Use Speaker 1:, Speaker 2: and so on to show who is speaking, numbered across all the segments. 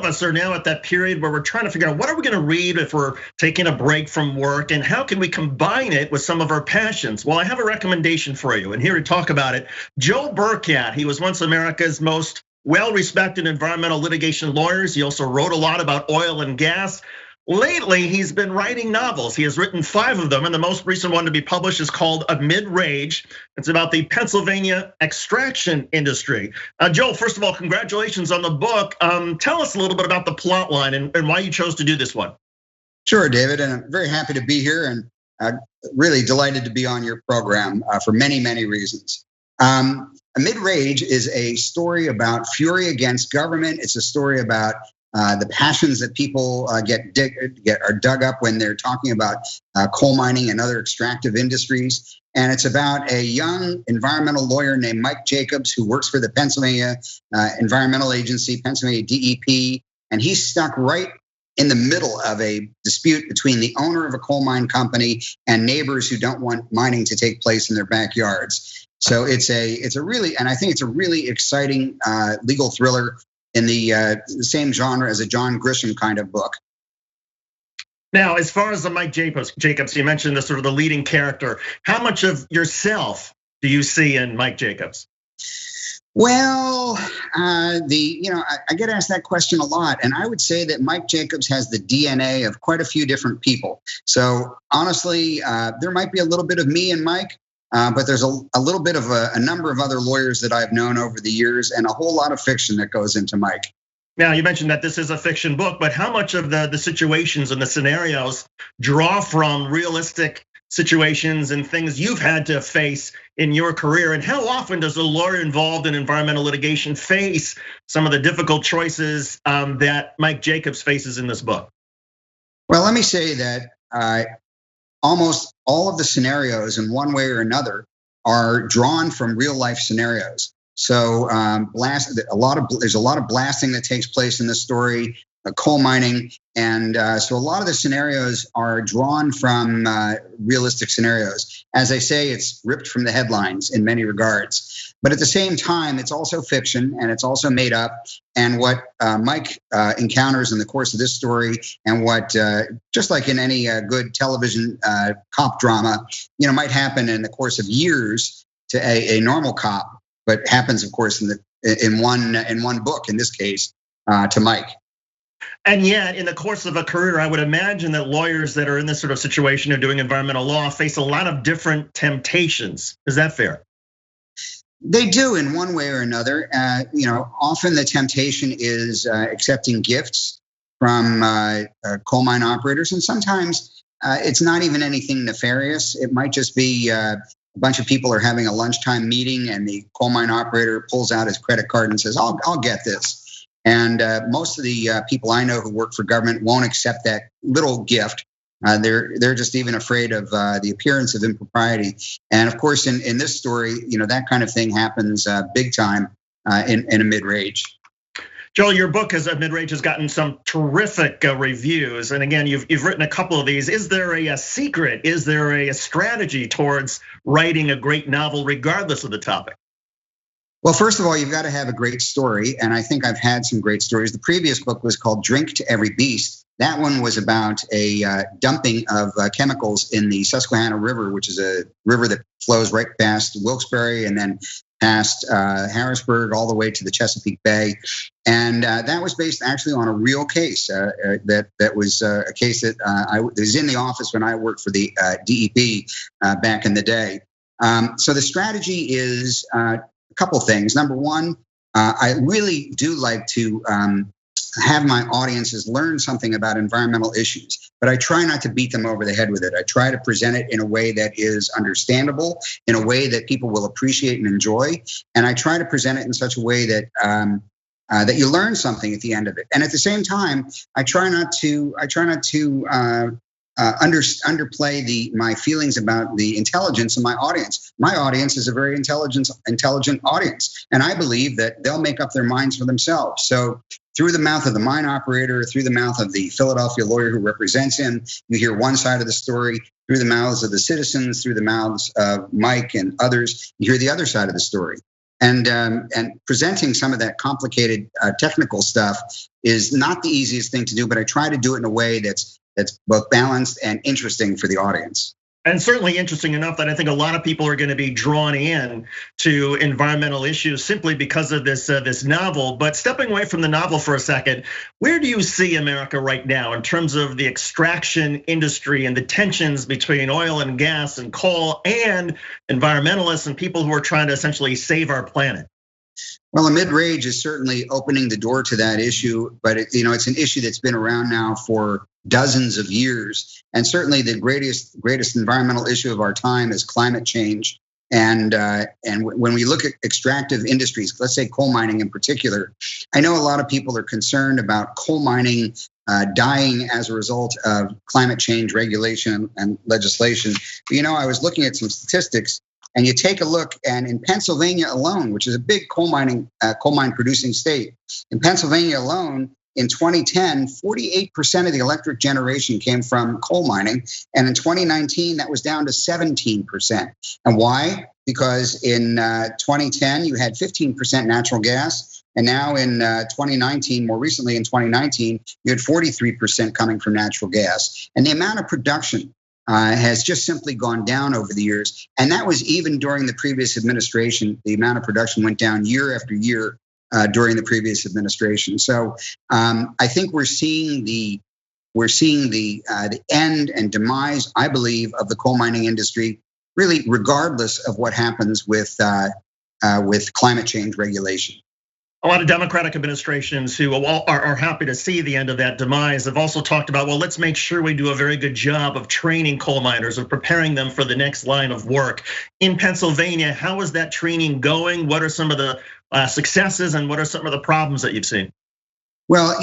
Speaker 1: us are now at that period where we're trying to figure out what are we going to read if we're taking a break from work, and how can we combine it with some of our passions? Well, I have a recommendation for you, and here to talk about it, Joe Burkett. He was once America's most well-respected environmental litigation lawyers. He also wrote a lot about oil and gas. Lately, he's been writing novels. He has written 5 of them, and the most recent one to be published is called A Mid-Rage. It's about the Pennsylvania extraction industry. Joe, first of all, congratulations on the book. Tell us a little bit about the plot line and why you chose to do this one.
Speaker 2: Sure, David, and I'm very happy to be here and really delighted to be on your program for many, many reasons. A Mid-Rage is a story about fury against government. It's a story about the passions that people are dug up when they're talking about coal mining and other extractive industries. And it's about a young environmental lawyer named Mike Jacobs who works for the Pennsylvania Environmental Agency, Pennsylvania DEP. And he's stuck right in the middle of a dispute between the owner of a coal mine company and neighbors who don't want mining to take place in their backyards. So it's a really, and I think it's a really exciting legal thriller in the same genre as a John Grisham kind of book.
Speaker 1: Now, as far as the Mike Jacobs, you mentioned the sort of the leading character. How much of yourself do you see in Mike Jacobs?
Speaker 2: Well, I get asked that question a lot, and I would say that Mike Jacobs has the DNA of quite a few different people. So honestly, there might be a little bit of me and Mike. But there's a little bit of a number of other lawyers that I've known over the years, and a whole lot of fiction that goes into Mike.
Speaker 1: Now, you mentioned that this is a fiction book, but how much of the situations and the scenarios draw from realistic situations and things you've had to face in your career? And how often does a lawyer involved in environmental litigation face some of the difficult choices that Mike Jacobs faces in this book?
Speaker 2: Well, let me say that almost all of the scenarios in one way or another are drawn from real life scenarios. So there's a lot of blasting that takes place in this story, coal mining. And so a lot of the scenarios are drawn from realistic scenarios. As I say, it's ripped from the headlines in many regards. But at the same time, it's also fiction and it's also made up. And what Mike encounters in the course of this story, and what, just like in any good television cop drama, might happen in the course of years to a normal cop, but happens, of course, in one book, in this case, to Mike.
Speaker 1: And yet, in the course of a career, I would imagine that lawyers that are in this sort of situation of doing environmental law face a lot of different temptations. Is that fair?
Speaker 2: They do in one way or another. Often the temptation is accepting gifts from coal mine operators, and sometimes it's not even anything nefarious. It might just be a bunch of people are having a lunchtime meeting, and the coal mine operator pulls out his credit card and says, "I'll get this." And most of the people I know who work for government won't accept that little gift. They're just even afraid of the appearance of impropriety. And of course, in this story, that kind of thing happens big time in a mid-rage.
Speaker 1: Joel, your book as a mid-rage has gotten some terrific reviews. And again, you've written a couple of these. Is there a secret? Is there a strategy towards writing a great novel regardless of the topic?
Speaker 2: Well, first of all, you've got to have a great story. And I think I've had some great stories. The previous book was called Drink to Every Beast. That one was about a dumping of chemicals in the Susquehanna River, which is a river that flows right past Wilkes-Barre and then past Harrisburg all the way to the Chesapeake Bay. And that was based actually on a real case. That was a case that I was in the office when I worked for the DEP back in the day. So the strategy is a couple things. Number one, I really do like to have my audiences learn something about environmental issues, but I try not to beat them over the head with it. I try to present it in a way that is understandable, in a way that people will appreciate and enjoy, and I try to present it in such a way that that you learn something at the end of it. And at the same time, I try not to underplay my feelings about the intelligence of my audience. My audience is a very intelligent audience, and I believe that they'll make up their minds for themselves. So through the mouth of the mine operator, through the mouth of the Philadelphia lawyer who represents him, you hear one side of the story. Through the mouths of the citizens, through the mouths of Mike and others, you hear the other side of the story. And presenting some of that complicated technical stuff is not the easiest thing to do, but I try to do it in a way that's both balanced and interesting for the audience.
Speaker 1: And certainly interesting enough that I think a lot of people are going to be drawn in to environmental issues simply because of this novel. But stepping away from the novel for a second, where do you see America right now in terms of the extraction industry and the tensions between oil and gas and coal and environmentalists and people who are trying to essentially save our planet?
Speaker 2: Well, a mid-range is certainly opening the door to that issue, but it's an issue that's been around now for dozens of years. And certainly the greatest environmental issue of our time is climate change. And when we look at extractive industries, let's say coal mining in particular, I know a lot of people are concerned about coal mining dying as a result of climate change regulation and legislation. But I was looking at some statistics. And you take a look, and in Pennsylvania alone, which is a big coal mine producing state, in Pennsylvania alone, in 2010, 48% of the electric generation came from coal mining. And in 2019, that was down to 17%. And why? Because in 2010, you had 15% natural gas. And now in 2019, more recently in 2019, you had 43% coming from natural gas. And the amount of production has just simply gone down over the years. And that was even during the previous administration. The amount of production went down year after year during the previous administration. So I think we're seeing the end and demise, I believe, of the coal mining industry, really regardless of what happens with climate change regulation.
Speaker 1: A lot of Democratic administrations who are happy to see the end of that demise have also talked about, well, let's make sure we do a very good job of training coal miners, of preparing them for the next line of work. In Pennsylvania, how is that training going? What are some of the successes and what are some of the problems that you've seen?
Speaker 2: Well,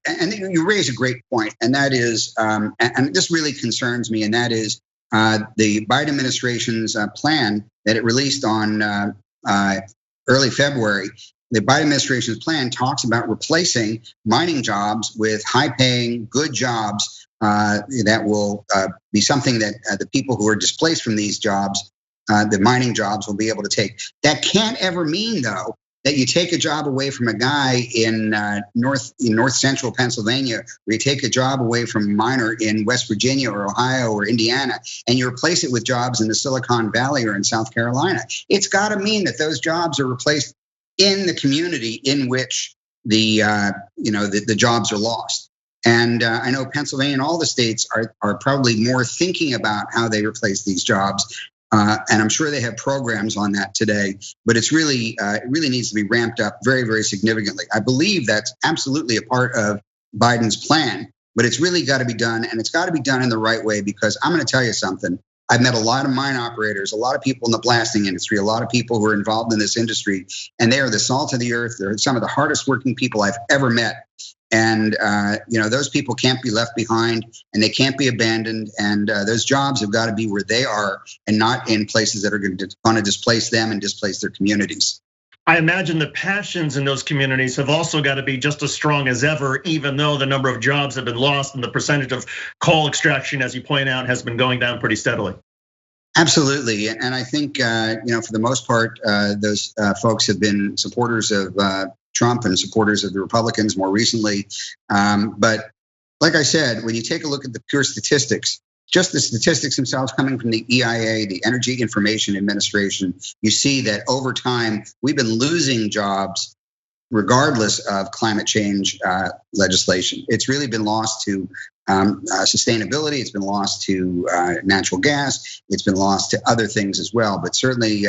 Speaker 2: and you raise a great point, and that is, and this really concerns me, and that is the Biden administration's plan that it released on early February. The Biden administration's plan talks about replacing mining jobs with high-paying, good jobs that will be something that the people who are displaced from these jobs, the mining jobs, will be able to take. That can't ever mean, though, that you take a job away from a guy in north central Pennsylvania, or you take a job away from a miner in West Virginia or Ohio or Indiana, and you replace it with jobs in the Silicon Valley or in South Carolina. It's got to mean that those jobs are replaced in the community in which the jobs are lost. And I know Pennsylvania and all the states are probably more thinking about how they replace these jobs. And I'm sure they have programs on that today, but it really needs to be ramped up very, very significantly. I believe that's absolutely a part of Biden's plan, but it's really got to be done, and it's got to be done in the right way, because I'm going to tell you something. I've met a lot of mine operators, a lot of people in the blasting industry, a lot of people who are involved in this industry, and they are the salt of the earth. They're some of the hardest working people I've ever met. And those people can't be left behind, and they can't be abandoned. And those jobs have got to be where they are, and not in places that are going to displace them and displace their communities.
Speaker 1: I imagine the passions in those communities have also got to be just as strong as ever, even though the number of jobs have been lost and the percentage of coal extraction, as you point out, has been going down pretty steadily.
Speaker 2: Absolutely, and I think for the most part, those folks have been supporters of Trump and supporters of the Republicans more recently. But like I said, when you take a look at the pure statistics, just the statistics themselves coming from the EIA, the Energy Information Administration, you see that over time, we've been losing jobs regardless of climate change legislation. It's really been lost to sustainability. It's been lost to natural gas. It's been lost to other things as well, but certainly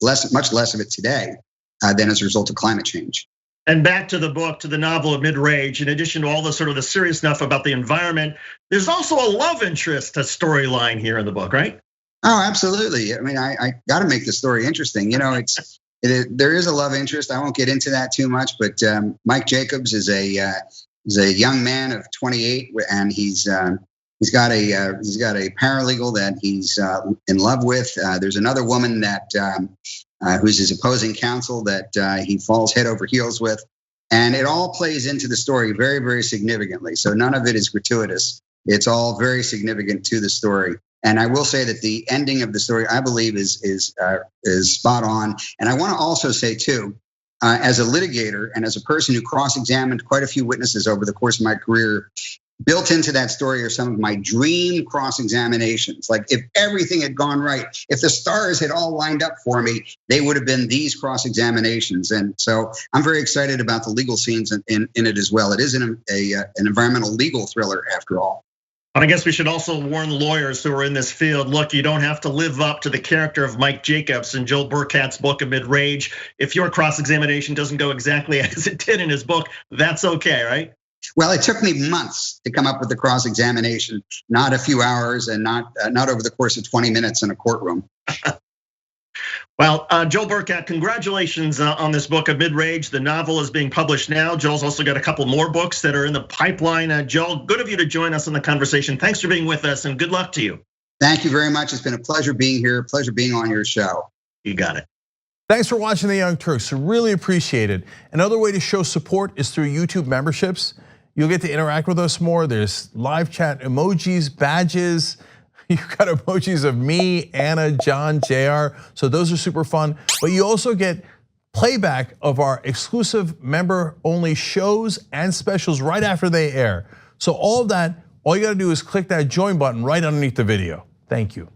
Speaker 2: much less of it today than as a result of climate change.
Speaker 1: And back to the book, to the novel of Mid-Rage, in addition to all the sort of the serious stuff about the environment, there's also a love interest, a storyline here in the book, right?
Speaker 2: Oh, absolutely. I mean, I got to make the story interesting. There is a love interest. I won't get into that too much, but Mike Jacobs is a young man of 28, and he's got a paralegal that he's in love with. There's another woman that who's his opposing counsel that he falls head over heels with. And it all plays into the story very, very significantly. So none of it is gratuitous. It's all very significant to the story. And I will say that the ending of the story, I believe, is spot on. And I want to also say too, as a litigator and as a person who cross-examined quite a few witnesses over the course of my career, built into that story are some of my dream cross-examinations. Like if everything had gone right, if the stars had all lined up for me, they would have been these cross-examinations. And so I'm very excited about the legal scenes in it as well. It is an environmental legal thriller after all.
Speaker 1: And I guess we should also warn lawyers who are in this field, look, you don't have to live up to the character of Mike Jacobs in Joel Burkhart's book, Amid Rage. If your cross-examination doesn't go exactly as it did in his book, that's okay, right?
Speaker 2: Well, it took me months to come up with the cross-examination, not a few hours and not over the course of 20 minutes in a courtroom.
Speaker 1: Well, Joel Burkhart, congratulations on this book, Amid Rage. The novel is being published now. Joel's also got a couple more books that are in the pipeline. Joel, good of you to join us in the conversation. Thanks for being with us and good luck to you.
Speaker 2: Thank you very much. It's been a pleasure being here, a pleasure being on your show.
Speaker 1: You got it.
Speaker 3: Thanks for watching The Young Turks. Really appreciate it. Another way to show support is through YouTube memberships. You'll get to interact with us more. There's live chat emojis, badges. You've got emojis of me, Anna, John, JR. So those are super fun. But you also get playback of our exclusive member-only shows and specials right after they air. So all of that, all you gotta do is click that join button right underneath the video. Thank you.